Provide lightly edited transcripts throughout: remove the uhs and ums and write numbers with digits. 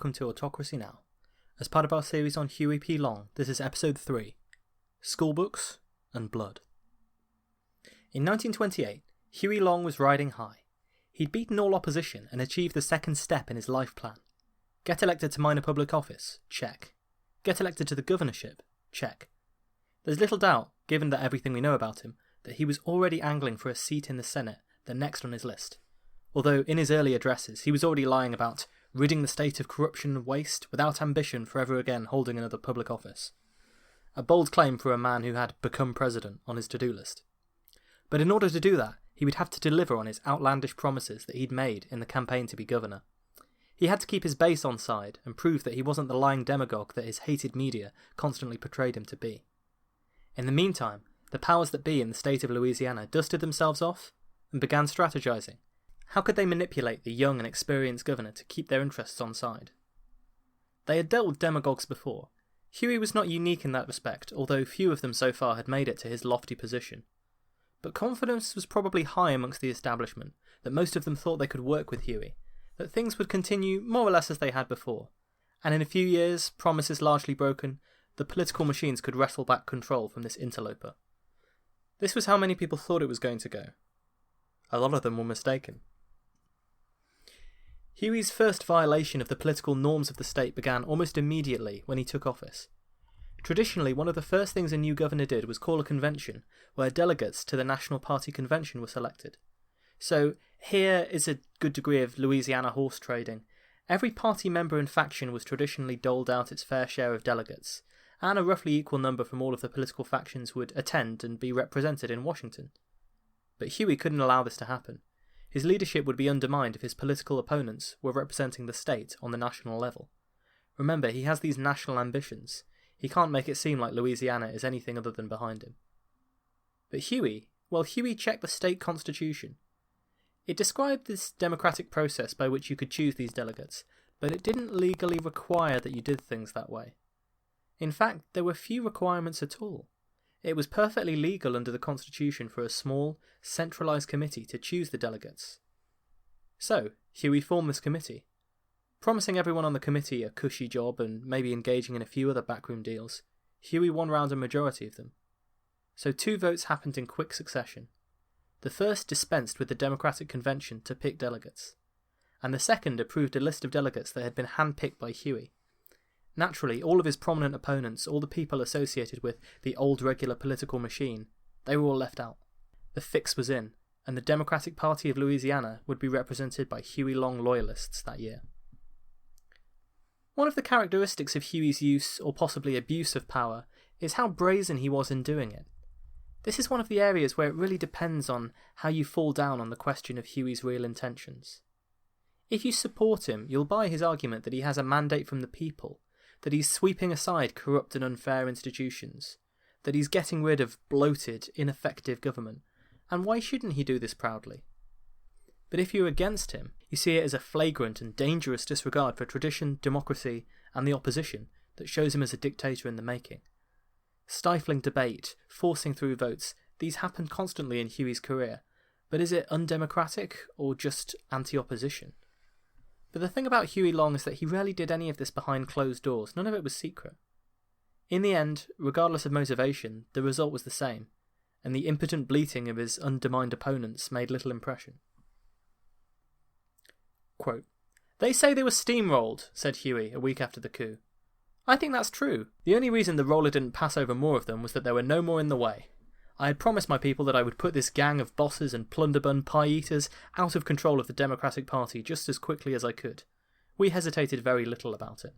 welcome to Autocracy Now. As part of our series on Huey P. Long, this is episode 3, Schoolbooks and Blood. In 1928, Huey Long was riding high. He'd beaten all opposition and achieved the second step in his life plan. Get elected to minor public office? Check. Get elected to the governorship? Check. There's little doubt, given that everything we know about him, that he was already angling for a seat in the Senate, the next on his list. Although in his early addresses he was already lying about ridding the state of corruption and waste without ambition for ever again holding another public office. A bold claim for a man who had become president on his to-do list. But in order to do that, he would have to deliver on his outlandish promises that he'd made in the campaign to be governor. He had to keep his base on side and prove that he wasn't the lying demagogue that his hated media constantly portrayed him to be. In the meantime, the powers that be in the state of Louisiana dusted themselves off and began strategizing. How could they manipulate the young and experienced governor to keep their interests on side? They had dealt with demagogues before. Huey was not unique in that respect, although few of them so far had made it to his lofty position. But confidence was probably high amongst the establishment, that most of them thought they could work with Huey, that things would continue more or less as they had before, and in a few years, promises largely broken, the political machines could wrestle back control from this interloper. This was how many people thought it was going to go. A lot of them were mistaken. Huey's first violation of the political norms of the state began almost immediately when he took office. Traditionally, one of the first things a new governor did was call a convention, where delegates to the National Party convention were selected. So, here is a good degree of Louisiana horse trading. Every party member and faction was traditionally doled out its fair share of delegates, and a roughly equal number from all of the political factions would attend and be represented in Washington. But Huey couldn't allow this to happen. His leadership would be undermined if his political opponents were representing the state on the national level. Remember, he has these national ambitions. He can't make it seem like Louisiana is anything other than behind him. But Huey checked the state constitution. It described this democratic process by which you could choose these delegates, but it didn't legally require that you did things that way. In fact, there were few requirements at all. It was perfectly legal under the Constitution for a small, centralised committee to choose the delegates. So, Huey formed this committee. Promising everyone on the committee a cushy job and maybe engaging in a few other backroom deals, Huey won round a majority of them. So 2 votes happened in quick succession. The first dispensed with the Democratic Convention to pick delegates, and the second approved a list of delegates that had been handpicked by Huey. Naturally, all of his prominent opponents, all the people associated with the old regular political machine, they were all left out. The fix was in, and the Democratic Party of Louisiana would be represented by Huey Long loyalists that year. One of the characteristics of Huey's use, or possibly abuse of power, is how brazen he was in doing it. This is one of the areas where it really depends on how you fall down on the question of Huey's real intentions. If you support him, you'll buy his argument that he has a mandate from the people, that he's sweeping aside corrupt and unfair institutions, that he's getting rid of bloated, ineffective government, and why shouldn't he do this proudly? But if you're against him, you see it as a flagrant and dangerous disregard for tradition, democracy, and the opposition that shows him as a dictator in the making. Stifling debate, forcing through votes, these happened constantly in Huey's career, but is it undemocratic or just anti-opposition? But the thing about Huey Long is that he rarely did any of this behind closed doors, none of it was secret. In the end, regardless of motivation, the result was the same, and the impotent bleating of his undermined opponents made little impression. Quote, "They say they were steamrolled," said Huey a week after the coup. "I think that's true. The only reason the roller didn't pass over more of them was that there were no more in the way. I had promised my people that I would put this gang of bosses and plunderbun pie-eaters out of control of the Democratic Party just as quickly as I could. We hesitated very little about it."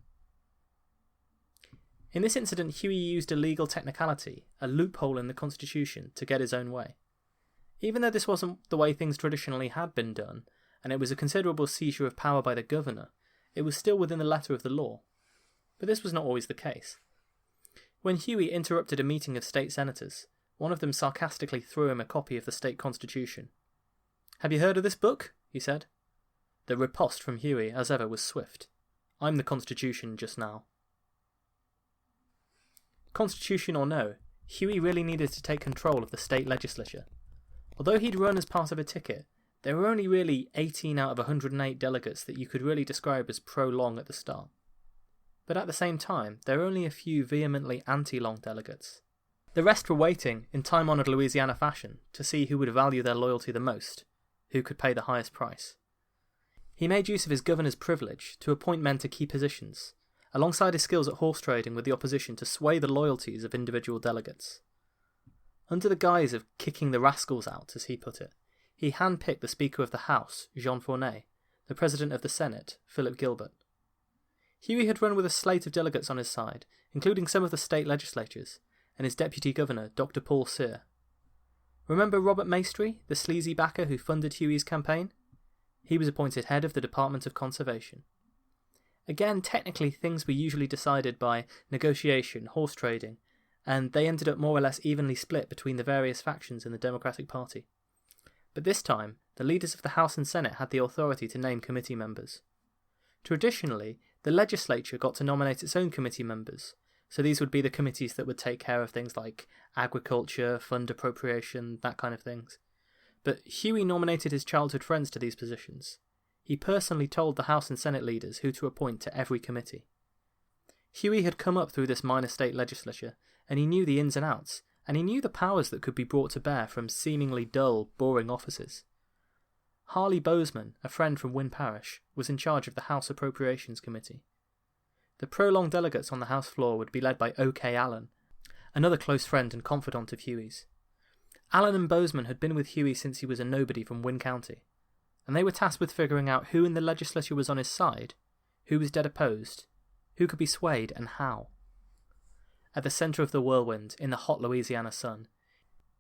In this incident, Huey used a legal technicality, a loophole in the Constitution, to get his own way. Even though this wasn't the way things traditionally had been done, and it was a considerable seizure of power by the governor, it was still within the letter of the law. But this was not always the case. When Huey interrupted a meeting of state senators, one of them sarcastically threw him a copy of the state constitution. "Have you heard of this book?" he said. The riposte from Huey, as ever, was swift. "I'm the Constitution just now." Constitution or no, Huey really needed to take control of the state legislature. Although he'd run as part of a ticket, there were only really 18 out of 108 delegates that you could really describe as pro-Long at the start. But at the same time, there were only a few vehemently anti-Long delegates. The rest were waiting, in time-honoured Louisiana fashion, to see who would value their loyalty the most, who could pay the highest price. He made use of his governor's privilege to appoint men to key positions, alongside his skills at horse trading with the opposition to sway the loyalties of individual delegates. Under the guise of kicking the rascals out, as he put it, he handpicked the Speaker of the House, Jean Fournet, the President of the Senate, Philip Gilbert. Huey had run with a slate of delegates on his side, including some of the state legislatures, and his deputy governor, Dr. Paul Cyr. Remember Robert Maestri, the sleazy backer who funded Huey's campaign? He was appointed head of the Department of Conservation. Again, technically things were usually decided by negotiation, horse trading, and they ended up more or less evenly split between the various factions in the Democratic Party. But this time, the leaders of the House and Senate had the authority to name committee members. Traditionally, the legislature got to nominate its own committee members, so these would be the committees that would take care of things like agriculture, fund appropriation, that kind of things. But Huey nominated his childhood friends to these positions. He personally told the House and Senate leaders who to appoint to every committee. Huey had come up through this minor state legislature, and he knew the ins and outs, and he knew the powers that could be brought to bear from seemingly dull, boring offices. Harley Bozeman, a friend from Wynn Parish, was in charge of the House Appropriations Committee. The pro-Long delegates on the House floor would be led by O.K. Allen, another close friend and confidant of Huey's. Allen and Bozeman had been with Huey since he was a nobody from Wynn County, and they were tasked with figuring out who in the legislature was on his side, who was dead opposed, who could be swayed, and how. At the centre of the whirlwind, in the hot Louisiana sun,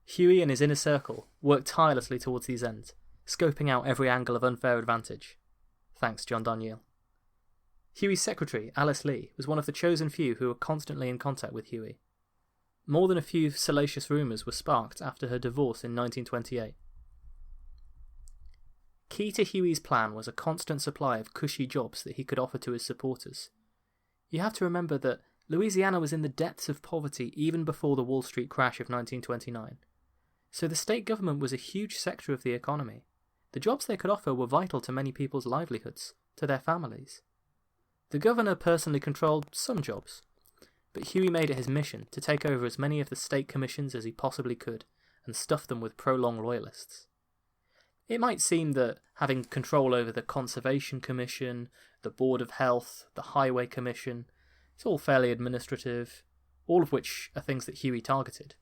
Huey and his inner circle worked tirelessly towards these ends, scoping out every angle of unfair advantage. Thanks, John Daniel. Huey's secretary, Alice Lee, was one of the chosen few who were constantly in contact with Huey. More than a few salacious rumours were sparked after her divorce in 1928. Key to Huey's plan was a constant supply of cushy jobs that he could offer to his supporters. You have to remember that Louisiana was in the depths of poverty even before the Wall Street crash of 1929. So the state government was a huge sector of the economy. The jobs they could offer were vital to many people's livelihoods, to their families. The governor personally controlled some jobs, but Huey made it his mission to take over as many of the state commissions as he possibly could and stuff them with pro-Long loyalists. It might seem that having control over the Conservation Commission, the Board of Health, the Highway Commission, it's all fairly administrative, all of which are things that Huey targeted.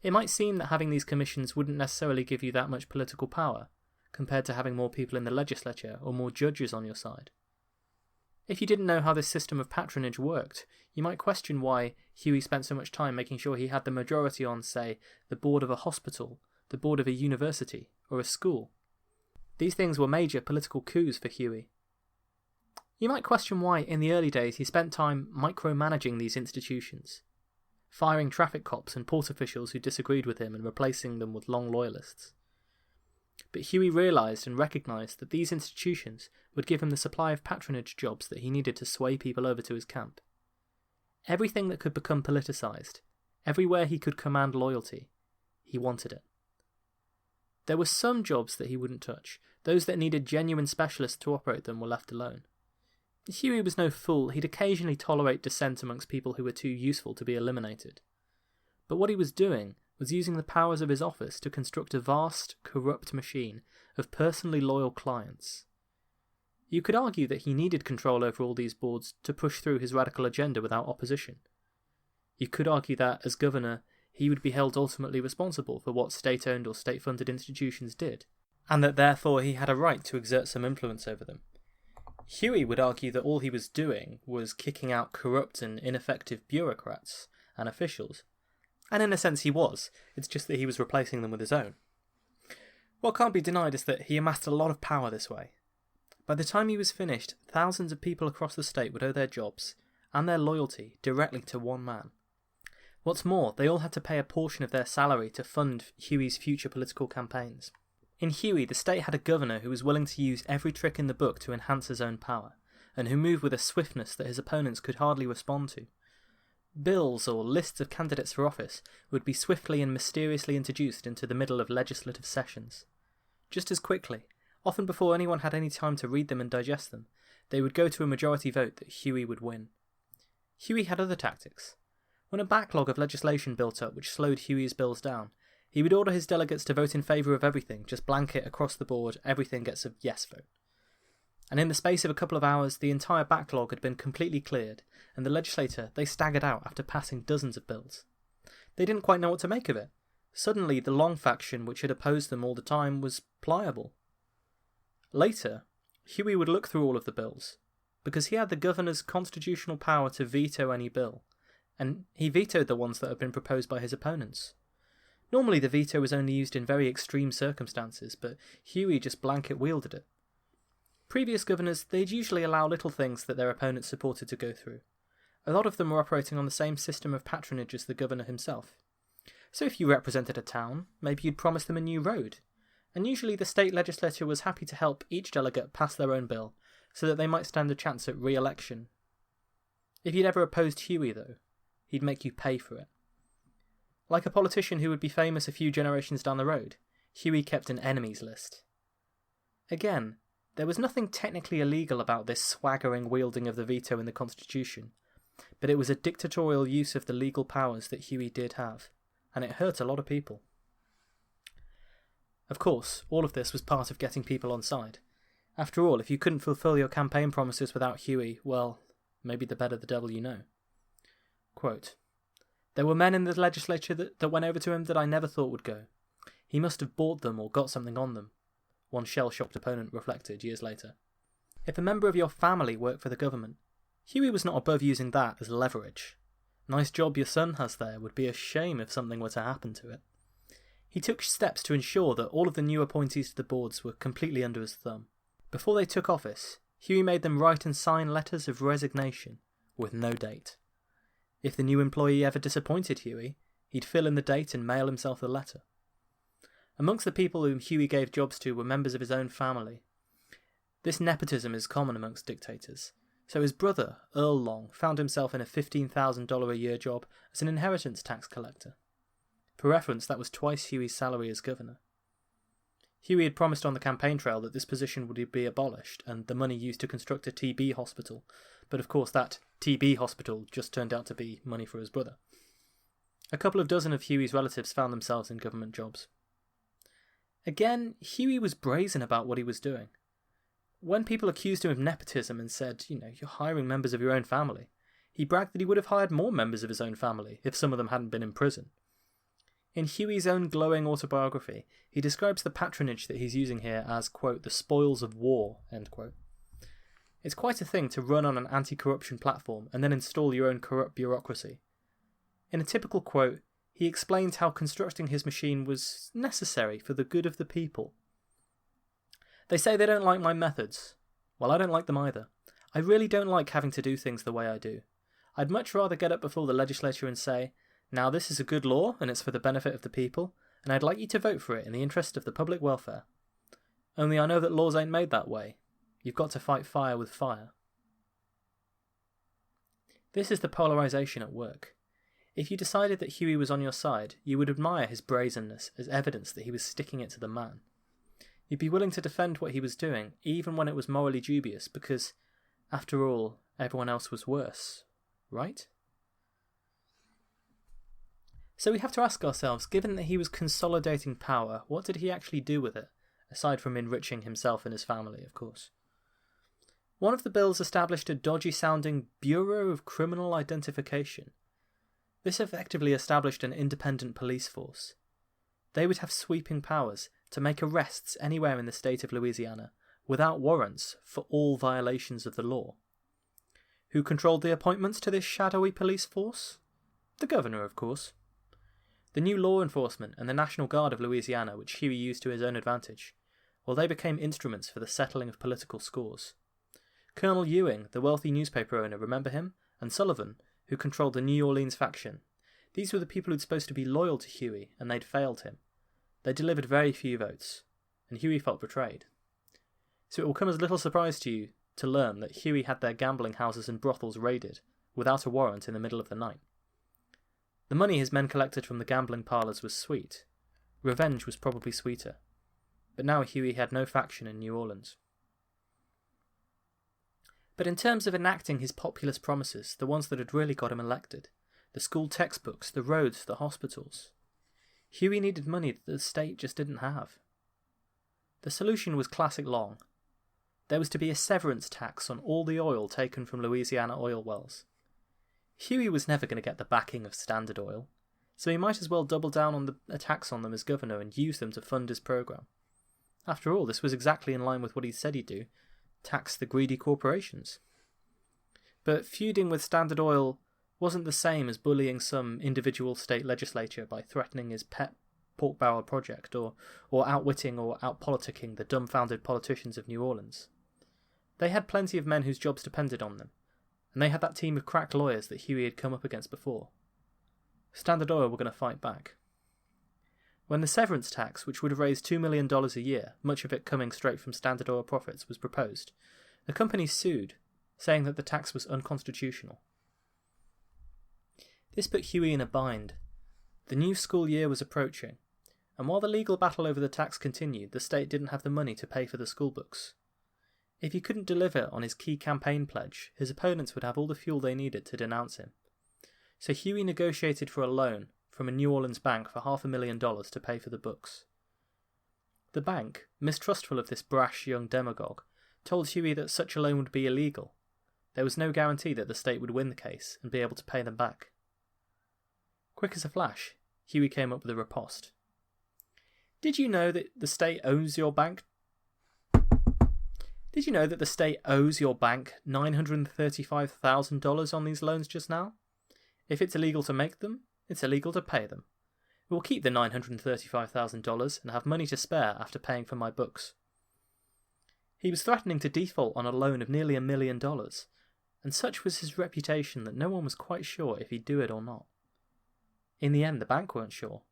It might seem that having these commissions wouldn't necessarily give you that much political power, compared to having more people in the legislature or more judges on your side. If you didn't know how this system of patronage worked, you might question why Huey spent so much time making sure he had the majority on, say, the board of a hospital, the board of a university, or a school. These things were major political coups for Huey. You might question why, in the early days, he spent time micromanaging these institutions, firing traffic cops and port officials who disagreed with him and replacing them with Long loyalists. But Huey realised and recognised that these institutions would give him the supply of patronage jobs that he needed to sway people over to his camp. Everything that could become politicised, everywhere he could command loyalty, he wanted it. There were some jobs that he wouldn't touch. Those that needed genuine specialists to operate them were left alone. Huey was no fool. He'd occasionally tolerate dissent amongst people who were too useful to be eliminated. But what he was doing was using the powers of his office to construct a vast, corrupt machine of personally loyal clients. You could argue that he needed control over all these boards to push through his radical agenda without opposition. You could argue that, as governor, he would be held ultimately responsible for what state-owned or state-funded institutions did, and that therefore he had a right to exert some influence over them. Huey would argue that all he was doing was kicking out corrupt and ineffective bureaucrats and officials. And in a sense he was, it's just that he was replacing them with his own. What can't be denied is that he amassed a lot of power this way. By the time he was finished, thousands of people across the state would owe their jobs and their loyalty directly to one man. What's more, they all had to pay a portion of their salary to fund Huey's future political campaigns. In Huey, the state had a governor who was willing to use every trick in the book to enhance his own power, and who moved with a swiftness that his opponents could hardly respond to. Bills or lists of candidates for office would be swiftly and mysteriously introduced into the middle of legislative sessions. Just as quickly, Often before anyone had any time to read them and digest them, they would go to a majority vote that Huey would win. Huey had other tactics. When a backlog of legislation built up which slowed Huey's bills down, he would order his delegates to vote in favour of everything, just blanket across the board, everything gets a yes vote. And in the space of a couple of hours, the entire backlog had been completely cleared, and the legislature, they staggered out after passing dozens of bills. They didn't quite know what to make of it. Suddenly, the Long faction, which had opposed them all the time, was pliable. Later, Huey would look through all of the bills, because he had the governor's constitutional power to veto any bill, and he vetoed the ones that had been proposed by his opponents. Normally the veto was only used in very extreme circumstances, but Huey just blanket wielded it. Previous governors, they'd usually allow little things that their opponents supported to go through. A lot of them were operating on the same system of patronage as the governor himself. So if you represented a town, maybe you'd promise them a new road, and usually the state legislature was happy to help each delegate pass their own bill, so that they might stand a chance at re-election. If you'd ever opposed Huey, though, he'd make you pay for it. Like a politician who would be famous a few generations down the road, Huey kept an enemies list. Again, there was nothing technically illegal about this swaggering wielding of the veto in the Constitution, but it was a dictatorial use of the legal powers that Huey did have, and it hurt a lot of people. Of course, all of this was part of getting people on side. After all, if you couldn't fulfill your campaign promises without Huey, well, maybe the better the devil you know. Quote, "There were men in the legislature that went over to him that I never thought would go. He must have bought them or got something on them," one shell-shocked opponent reflected years later. If a member of your family worked for the government, Huey was not above using that as leverage. "Nice job your son has there, would be a shame if something were to happen to it." He took steps to ensure that all of the new appointees to the boards were completely under his thumb. Before they took office, Huey made them write and sign letters of resignation, with no date. If the new employee ever disappointed Huey, he'd fill in the date and mail himself the letter. Amongst the people whom Huey gave jobs to were members of his own family. This nepotism is common amongst dictators, so his brother, Earl Long, found himself in a $15,000 a year job as an inheritance tax collector. For reference, that was twice Huey's salary as governor. Huey had promised on the campaign trail that this position would be abolished and the money used to construct a TB hospital, but of course that TB hospital just turned out to be money for his brother. A couple of dozen of Huey's relatives found themselves in government jobs. Again, Huey was brazen about what he was doing. When people accused him of nepotism and said, you're hiring members of your own family, he bragged that he would have hired more members of his own family if some of them hadn't been in prison. In Huey's own glowing autobiography, he describes the patronage that he's using here as, quote, "the spoils of war," end quote. It's quite a thing to run on an anti-corruption platform and then install your own corrupt bureaucracy. In a typical quote, he explains how constructing his machine was necessary for the good of the people. "They say they don't like my methods. Well, I don't like them either. I really don't like having to do things the way I do. I'd much rather get up before the legislature and say, 'Now this is a good law and it's for the benefit of the people, and I'd like you to vote for it in the interest of the public welfare. Only I know that laws ain't made that way. You've got to fight fire with fire.'" This is the polarisation at work. If you decided that Huey was on your side, you would admire his brazenness as evidence that he was sticking it to the man. You'd be willing to defend what he was doing, even when it was morally dubious, because, after all, everyone else was worse, right? So we have to ask ourselves, given that he was consolidating power, what did he actually do with it, aside from enriching himself and his family, of course? One of the bills established a dodgy-sounding Bureau of Criminal Identification. This effectively established an independent police force. They would have sweeping powers to make arrests anywhere in the state of Louisiana, without warrants for all violations of the law. Who controlled the appointments to this shadowy police force? The governor, of course. The new law enforcement and the National Guard of Louisiana, which Huey used to his own advantage, well, they became instruments for the settling of political scores. Colonel Ewing, the wealthy newspaper owner, remember him? And Sullivan, who controlled the New Orleans faction. These were the people who'd supposed to be loyal to Huey, and they'd failed him. They delivered very few votes, and Huey felt betrayed. So it will come as little surprise to you to learn that Huey had their gambling houses and brothels raided, without a warrant in the middle of the night. The money his men collected from the gambling parlours was sweet. Revenge was probably sweeter. but now Huey had no faction in New Orleans. But in terms of enacting his populist promises, the ones that had really got him elected, the school textbooks, the roads, the hospitals, Huey needed money that the state just didn't have. The solution was classic Long. There was to be a severance tax on all the oil taken from Louisiana oil wells. Huey was never going to get the backing of Standard Oil, so he might as well double down on a tax on them as governor and use them to fund his programme. After all, this was exactly in line with what he said he'd do, tax the greedy corporations. But feuding with Standard Oil wasn't the same as bullying some individual state legislature by threatening his pet pork barrel project, or outwitting or outpoliticking the dumbfounded politicians of New Orleans. They had plenty of men whose jobs depended on them, and they had that team of crack lawyers that Huey had come up against before. Standard Oil were going to fight back. When the severance tax, which would have raised $2 million a year, much of it coming straight from Standard Oil profits, was proposed, the company sued, saying that the tax was unconstitutional. This put Huey in a bind. The new school year was approaching, and while the legal battle over the tax continued, the state didn't have the money to pay for the schoolbooks. If he couldn't deliver on his key campaign pledge, his opponents would have all the fuel they needed to denounce him. So Huey negotiated for a loan from a New Orleans bank for $500,000 to pay for the books. The bank, mistrustful of this brash young demagogue, told Huey that such a loan would be illegal. There was no guarantee that the state would win the case and be able to pay them back. Quick as a flash, Huey came up with a riposte. Did you know that the state owes your bank $935,000 on these loans just now? If it's illegal to make them, it's illegal to pay them. We'll keep the $935,000 and have money to spare after paying for my books. He was threatening to default on a loan of nearly $1 million, and such was his reputation that no one was quite sure if he'd do it or not. In the end, the bank weren't sure.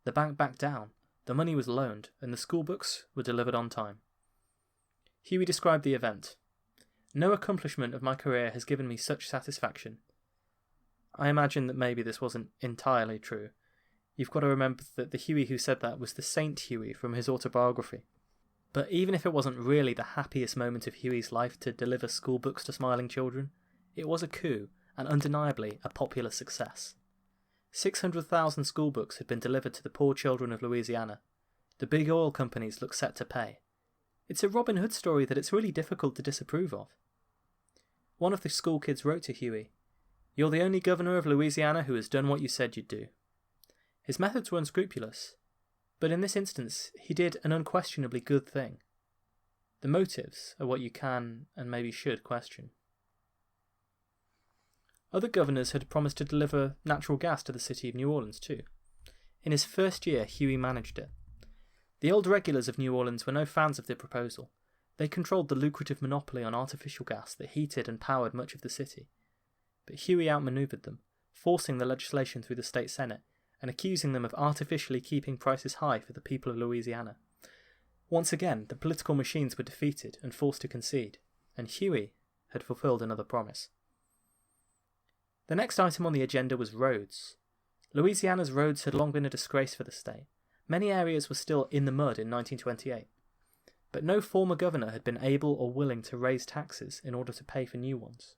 The bank backed down, the money was loaned, and the schoolbooks were delivered on time. Huey described the event. No accomplishment of my career has given me such satisfaction. I imagine that maybe this wasn't entirely true. You've got to remember that the Huey who said that was the Saint Huey from his autobiography. But even if it wasn't really the happiest moment of Huey's life to deliver schoolbooks to smiling children, it was a coup, and undeniably a popular success. 600,000 schoolbooks had been delivered to the poor children of Louisiana. The big oil companies looked set to pay. It's a Robin Hood story that it's really difficult to disapprove of. One of the school kids wrote to Huey, "You're the only governor of Louisiana who has done what you said you'd do." His methods were unscrupulous, but in this instance he did an unquestionably good thing. The motives are what you can and maybe should question. Other governors had promised to deliver natural gas to the city of New Orleans too. In his first year, Huey managed it. The old regulars of New Orleans were no fans of the proposal. They controlled the lucrative monopoly on artificial gas that heated and powered much of the city. But Huey outmaneuvered them, forcing the legislation through the state senate and accusing them of artificially keeping prices high for the people of Louisiana. Once again, the political machines were defeated and forced to concede, and Huey had fulfilled another promise. The next item on the agenda was roads. Louisiana's roads had long been a disgrace for the state. Many areas were still in the mud in 1928. But no former governor had been able or willing to raise taxes in order to pay for new ones.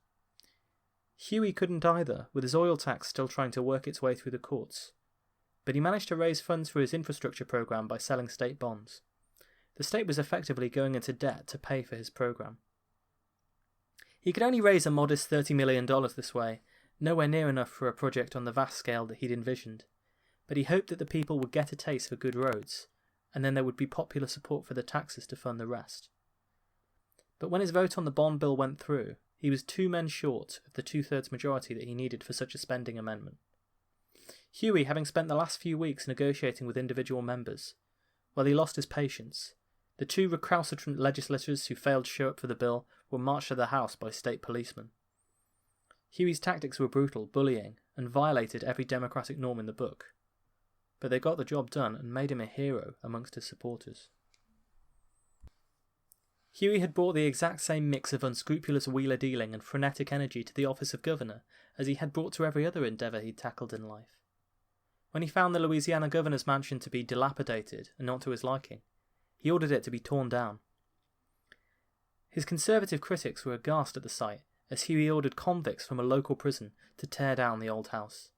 Huey couldn't either, with his oil tax still trying to work its way through the courts. But he managed to raise funds for his infrastructure program by selling state bonds. The state was effectively going into debt to pay for his program. He could only raise a modest $30 million this way, nowhere near enough for a project on the vast scale that he'd envisioned, but he hoped that the people would get a taste for good roads, and then there would be popular support for the taxes to fund the rest. But when his vote on the bond bill went through, he was 2 men short of the 2/3 majority that he needed for such a spending amendment. Huey, having spent the last few weeks negotiating with individual members, he lost his patience. The 2 recalcitrant legislators who failed to show up for the bill were marched to the house by state policemen. Huey's tactics were brutal, bullying, and violated every democratic norm in the book. But they got the job done and made him a hero amongst his supporters. Huey had brought the exact same mix of unscrupulous wheeler-dealing and frenetic energy to the office of governor as he had brought to every other endeavour he'd tackled in life. When he found the Louisiana governor's mansion to be dilapidated and not to his liking, he ordered it to be torn down. His conservative critics were aghast at the sight, as Huey ordered convicts from a local prison to tear down the old house.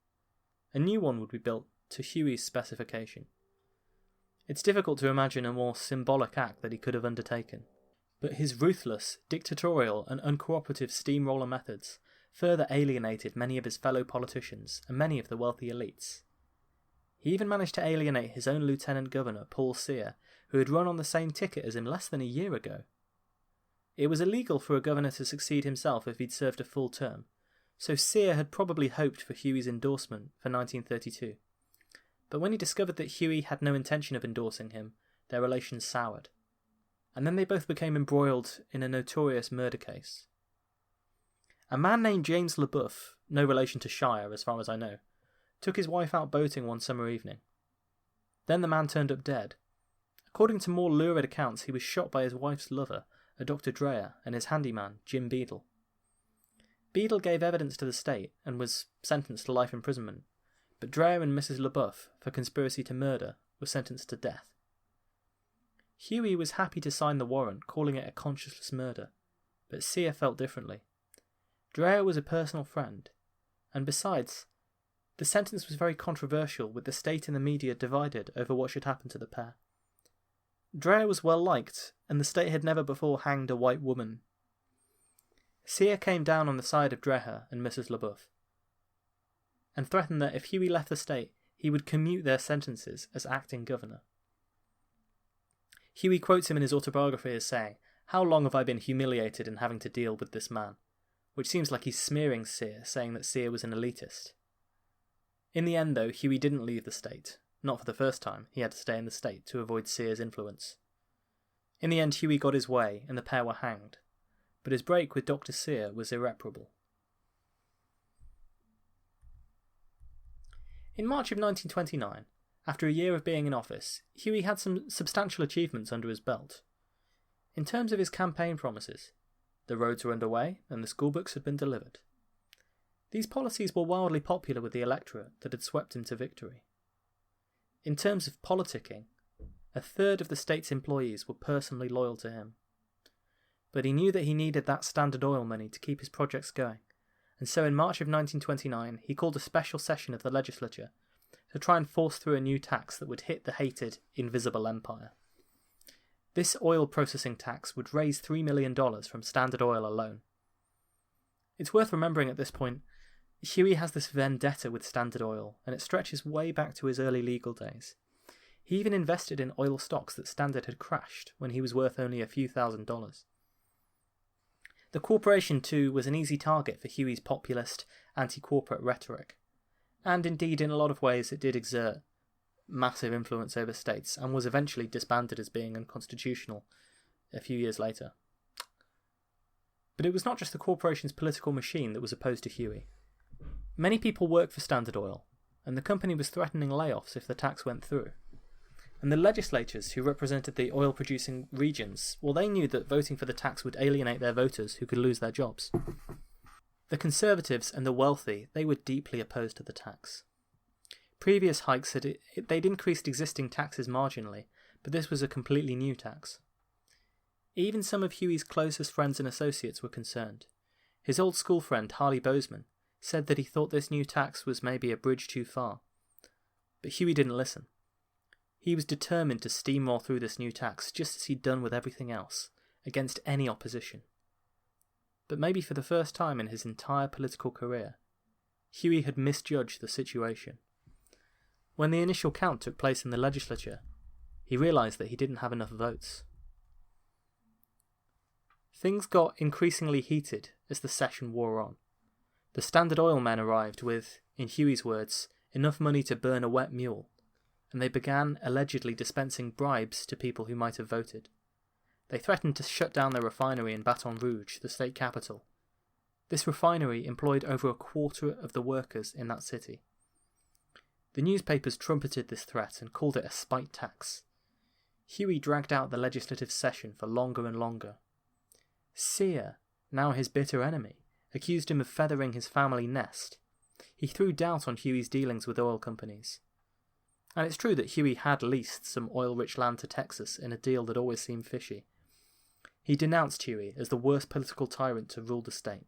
A new one would be built to Huey's specification. It's difficult to imagine a more symbolic act that he could have undertaken, but his ruthless, dictatorial and uncooperative steamroller methods further alienated many of his fellow politicians and many of the wealthy elites. He even managed to alienate his own Lieutenant Governor, Paul Sear, who had run on the same ticket as him less than a year ago. It was illegal for a governor to succeed himself if he'd served a full term, so Sear had probably hoped for Huey's endorsement for 1932. But when he discovered that Huey had no intention of endorsing him, their relations soured. And then they both became embroiled in a notorious murder case. A man named James LaBeouf, no relation to Shire as far as I know, took his wife out boating one summer evening. Then the man turned up dead. According to more lurid accounts, he was shot by his wife's lover, a Dr. Dreyer, and his handyman, Jim Beadle. Beadle gave evidence to the state and was sentenced to life imprisonment, but Dreyer and Mrs. LaBeouf, for conspiracy to murder, were sentenced to death. Huey was happy to sign the warrant, calling it a conscienceless murder, but Sear felt differently. Dreyer was a personal friend, and besides, the sentence was very controversial, with the state and the media divided over what should happen to the pair. Dreyer was well liked, and the state had never before hanged a white woman. Sear came down on the side of Dreyer and Mrs. LaBeouf, and threatened that if Huey left the state, he would commute their sentences as acting governor. Huey quotes him in his autobiography as saying, "How long have I been humiliated in having to deal with this man?" which seems like he's smearing Sear, saying that Sear was an elitist. In the end, though, Huey didn't leave the state. Not for the first time, he had to stay in the state to avoid Sear's influence. In the end, Huey got his way, and the pair were hanged, but his break with Dr. Sear was irreparable. In March of 1929, after a year of being in office, Huey had some substantial achievements under his belt. In terms of his campaign promises, the roads were underway and the schoolbooks had been delivered. These policies were wildly popular with the electorate that had swept him to victory. In terms of politicking, a third of the state's employees were personally loyal to him. But he knew that he needed that Standard Oil money to keep his projects going, and so in March of 1929 he called a special session of the legislature to try and force through a new tax that would hit the hated Invisible Empire. This oil processing tax would raise $3 million from Standard Oil alone. It's worth remembering at this point, Huey has this vendetta with Standard Oil, and it stretches way back to his early legal days. He even invested in oil stocks that Standard had crashed when he was worth only a few $1,000s. The corporation, too, was an easy target for Huey's populist, anti-corporate rhetoric, and indeed in a lot of ways it did exert massive influence over states, and was eventually disbanded as being unconstitutional a few years later. But it was not just the corporation's political machine that was opposed to Huey. Many people worked for Standard Oil, and the company was threatening layoffs if the tax went through. And the legislators who represented the oil-producing regions, well, they knew that voting for the tax would alienate their voters who could lose their jobs. The Conservatives and the wealthy, they were deeply opposed to the tax. Previous hikes they'd increased existing taxes marginally, but this was a completely new tax. Even some of Huey's closest friends and associates were concerned. His old school friend, Harley Bozeman, said that he thought this new tax was maybe a bridge too far. But Huey didn't listen. He was determined to steamroll through this new tax, just as he'd done with everything else, against any opposition. But maybe for the first time in his entire political career, Huey had misjudged the situation. When the initial count took place in the legislature, he realised that he didn't have enough votes. Things got increasingly heated as the session wore on. The Standard Oil men arrived with, in Huey's words, enough money to burn a wet mule, and they began allegedly dispensing bribes to people who might have voted. They threatened to shut down their refinery in Baton Rouge, the state capital. This refinery employed over a quarter of the workers in that city. The newspapers trumpeted this threat and called it a spite tax. Huey dragged out the legislative session for longer and longer. Sear, now his bitter enemy, accused him of feathering his family nest. He threw doubt on Huey's dealings with oil companies. And it's true that Huey had leased some oil-rich land to Texas in a deal that always seemed fishy. He denounced Huey as the worst political tyrant to rule the state.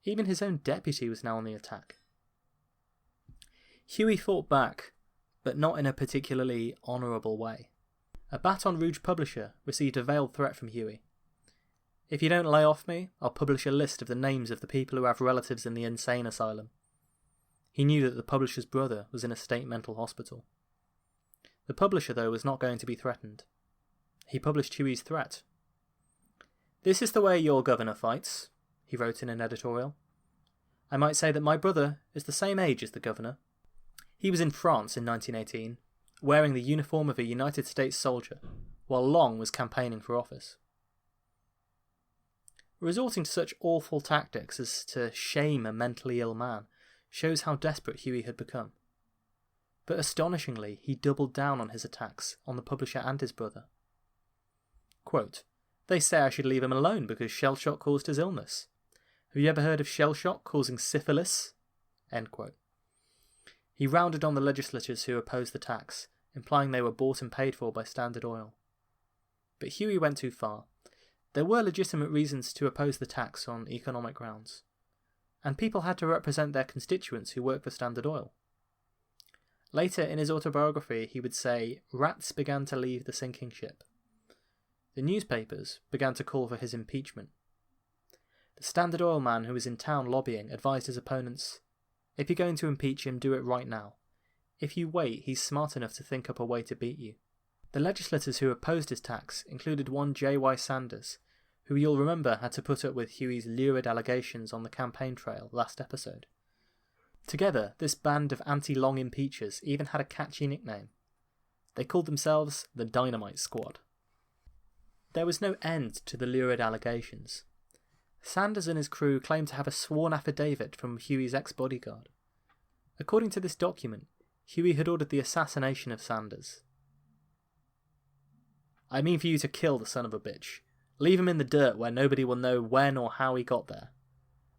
Even his own deputy was now on the attack. Huey fought back, but not in a particularly honourable way. A Baton Rouge publisher received a veiled threat from Huey. "If you don't lay off me, I'll publish a list of the names of the people who have relatives in the insane asylum." He knew that the publisher's brother was in a state mental hospital. The publisher, though, was not going to be threatened. He published Huey's threat. "This is the way your governor fights," he wrote in an editorial. "I might say that my brother is the same age as the governor. He was in France in 1918, wearing the uniform of a United States soldier, while Long was campaigning for office." Resorting to such awful tactics as to shame a mentally ill man shows how desperate Huey had become. But astonishingly, he doubled down on his attacks on the publisher and his brother. Quote, "They say I should leave him alone because shell shock caused his illness. Have you ever heard of shell shock causing syphilis?" End quote. He rounded on the legislators who opposed the tax, implying they were bought and paid for by Standard Oil. But Huey went too far. There were legitimate reasons to oppose the tax on economic grounds, and people had to represent their constituents who worked for Standard Oil. Later in his autobiography, he would say, "Rats began to leave the sinking ship." The newspapers began to call for his impeachment. The Standard Oil man who was in town lobbying advised his opponents, "If you're going to impeach him, do it right now. If you wait, he's smart enough to think up a way to beat you." The legislators who opposed his tax included one J.Y. Sanders, who you'll remember had to put up with Huey's lurid allegations on the campaign trail last episode. Together, this band of anti-Long impeachers even had a catchy nickname. They called themselves the Dynamite Squad. There was no end to the lurid allegations. Sanders and his crew claimed to have a sworn affidavit from Huey's ex-bodyguard. According to this document, Huey had ordered the assassination of Sanders. "I mean for you to kill the son of a bitch. Leave him in the dirt where nobody will know when or how he got there.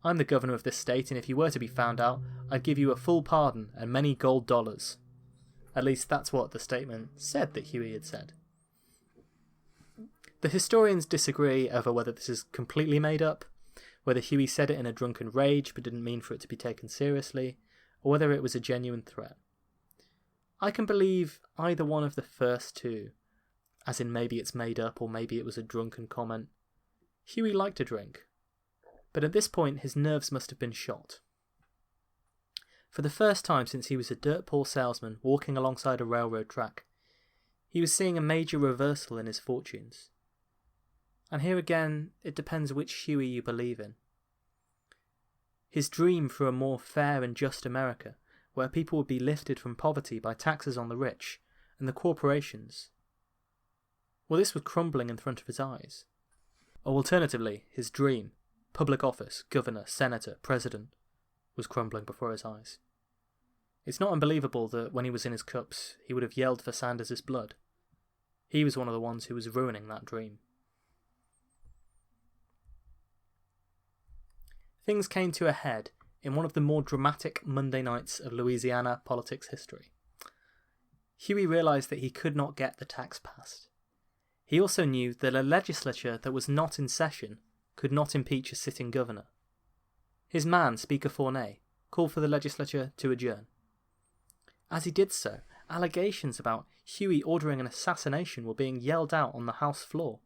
I'm the governor of this state, and if you were to be found out, I'd give you a full pardon and many gold dollars." At least that's what the statement said that Huey had said. The historians disagree over whether this is completely made up, whether Huey said it in a drunken rage but didn't mean for it to be taken seriously, or whether it was a genuine threat. I can believe either one of the first two, as in maybe it's made up or maybe it was a drunken comment. Huey liked to drink, but at this point his nerves must have been shot. For the first time since he was a dirt-poor salesman walking alongside a railroad track, he was seeing a major reversal in his fortunes. And here again, it depends which Huey you believe in. His dream for a more fair and just America, where people would be lifted from poverty by taxes on the rich and the corporations, well, this was crumbling in front of his eyes. Or alternatively, his dream, public office, governor, senator, president, was crumbling before his eyes. It's not unbelievable that when he was in his cups, he would have yelled for Sanders' blood. He was one of the ones who was ruining that dream. Things came to a head in one of the more dramatic Monday nights of Louisiana politics history. Huey realised that he could not get the tax passed. He also knew that a legislature that was not in session could not impeach a sitting governor. His man, Speaker Fournay, called for the legislature to adjourn. As he did so, allegations about Huey ordering an assassination were being yelled out on the House floor.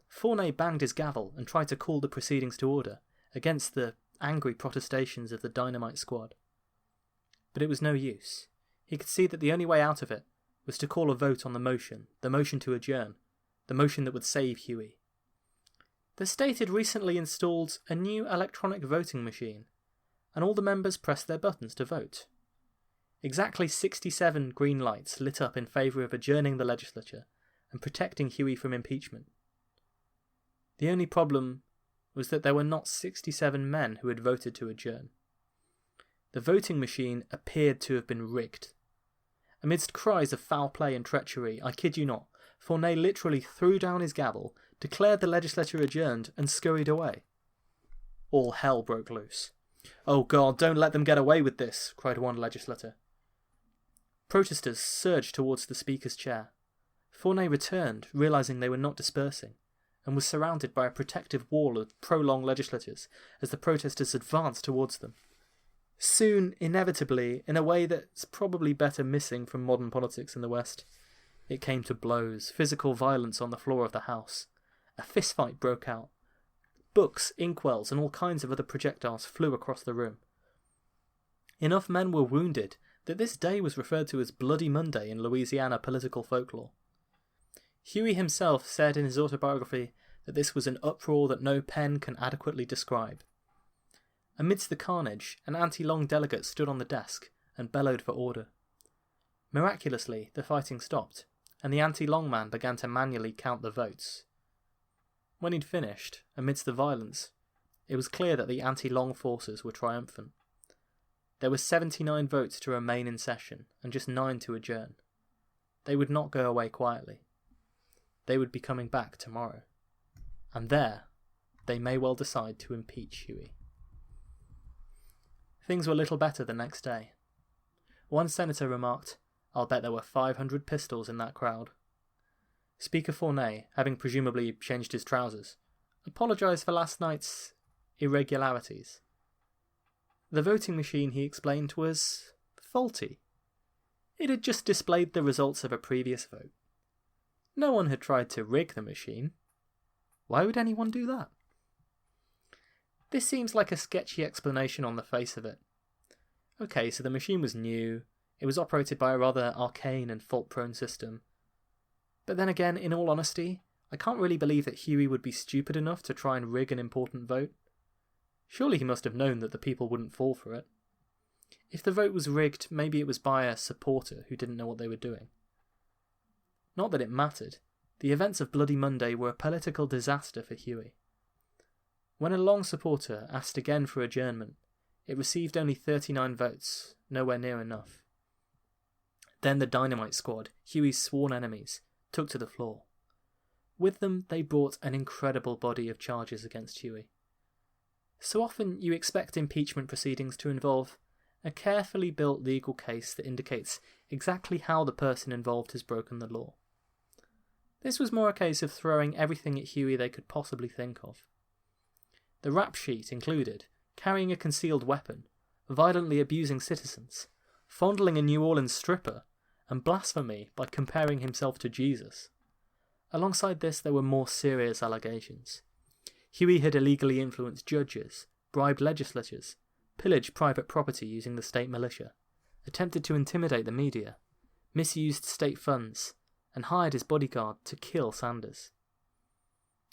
Fournay banged his gavel and tried to call the proceedings to order, against the angry protestations of the Dynamite Squad. But it was no use. He could see that the only way out of it was to call a vote on the motion to adjourn, the motion that would save Huey. The state had recently installed a new electronic voting machine, and all the members pressed their buttons to vote. Exactly 67 green lights lit up in favour of adjourning the legislature and protecting Huey from impeachment. The only problem was that there were not 67 men who had voted to adjourn. The voting machine appeared to have been rigged. Amidst cries of foul play and treachery, I kid you not, Fournay literally threw down his gavel, declared the legislature adjourned, and scurried away. All hell broke loose. "Oh God, don't let them get away with this," cried one legislator. Protesters surged towards the Speaker's chair. Fournay returned, realising they were not dispersing, and was surrounded by a protective wall of pro-Long legislators as the protesters advanced towards them. Soon, inevitably, in a way that's probably better missing from modern politics in the West, it came to blows, physical violence on the floor of the House. A fistfight broke out. Books, inkwells, and all kinds of other projectiles flew across the room. Enough men were wounded that this day was referred to as Bloody Monday in Louisiana political folklore. Huey himself said in his autobiography that this was an uproar that no pen can adequately describe. Amidst the carnage, an anti-Long delegate stood on the desk and bellowed for order. Miraculously, the fighting stopped, and the anti-Long man began to manually count the votes. When he'd finished, amidst the violence, it was clear that the anti-Long forces were triumphant. There were 79 votes to remain in session, and just 9 to adjourn. They would not go away quietly. They would be coming back tomorrow. And there, they may well decide to impeach Huey. Things were little better the next day. One senator remarked, "I'll bet there were 500 pistols in that crowd." Speaker Fournay, having presumably changed his trousers, apologised for last night's irregularities. The voting machine, he explained, was faulty. It had just displayed the results of a previous vote. No one had tried to rig the machine. Why would anyone do that? This seems like a sketchy explanation on the face of it. Okay, so the machine was new, it was operated by a rather arcane and fault-prone system. But then again, in all honesty, I can't really believe that Huey would be stupid enough to try and rig an important vote. Surely he must have known that the people wouldn't fall for it. If the vote was rigged, maybe it was by a supporter who didn't know what they were doing. Not that it mattered. The events of Bloody Monday were a political disaster for Huey. When a Long supporter asked again for adjournment, it received only 39 votes, nowhere near enough. Then the Dynamite Squad, Huey's sworn enemies, took to the floor. With them, they brought an incredible body of charges against Huey. So often you expect impeachment proceedings to involve a carefully built legal case that indicates exactly how the person involved has broken the law. This was more a case of throwing everything at Huey they could possibly think of. The rap sheet included carrying a concealed weapon, violently abusing citizens, fondling a New Orleans stripper, and blasphemy by comparing himself to Jesus. Alongside this, there were more serious allegations. Huey had illegally influenced judges, bribed legislators, pillaged private property using the state militia, attempted to intimidate the media, misused state funds, and hired his bodyguard to kill Sanders.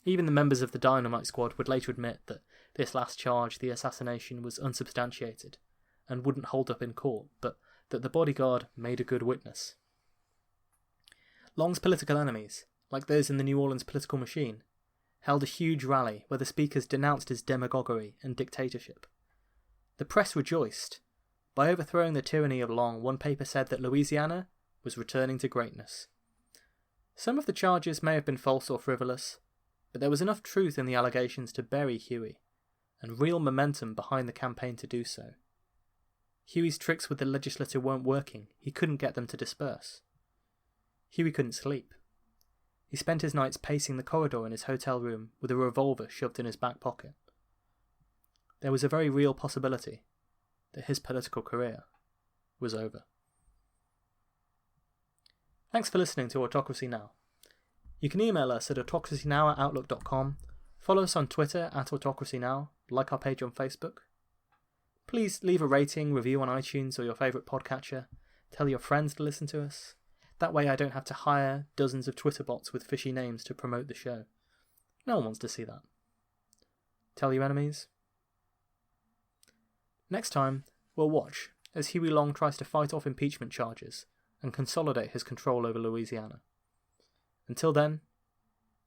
Even the members of the Dynamite Squad would later admit that this last charge, the assassination, was unsubstantiated and wouldn't hold up in court, but that the bodyguard made a good witness. Long's political enemies, like those in the New Orleans political machine, held a huge rally where the speakers denounced his demagoguery and dictatorship. The press rejoiced. By overthrowing the tyranny of Long, one paper said that Louisiana was returning to greatness. Some of the charges may have been false or frivolous, but there was enough truth in the allegations to bury Huey, and real momentum behind the campaign to do so. Huey's tricks with the legislature weren't working. He couldn't get them to disperse. Huey couldn't sleep. He spent his nights pacing the corridor in his hotel room with a revolver shoved in his back pocket. There was a very real possibility that his political career was over. Thanks for listening to Autocracy Now! You can email us at autocracynow@outlook.com, follow us on Twitter @autocracynow, like our page on Facebook. Please leave a rating, review on iTunes or your favourite podcatcher, tell your friends to listen to us. That way I don't have to hire dozens of Twitter bots with fishy names to promote the show. No one wants to see that. Tell your enemies. Next time, we'll watch as Huey Long tries to fight off impeachment charges and consolidate his control over Louisiana. Until then,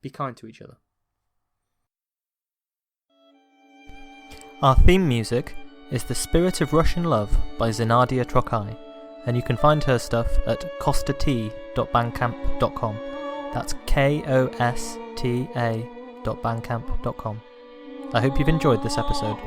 be kind to each other. Our theme music is The Spirit of Russian Love by Zinadia Trokai, and you can find her stuff at kostat.bandcamp.com. That's KOSTA.bandcamp.com. I hope you've enjoyed this episode.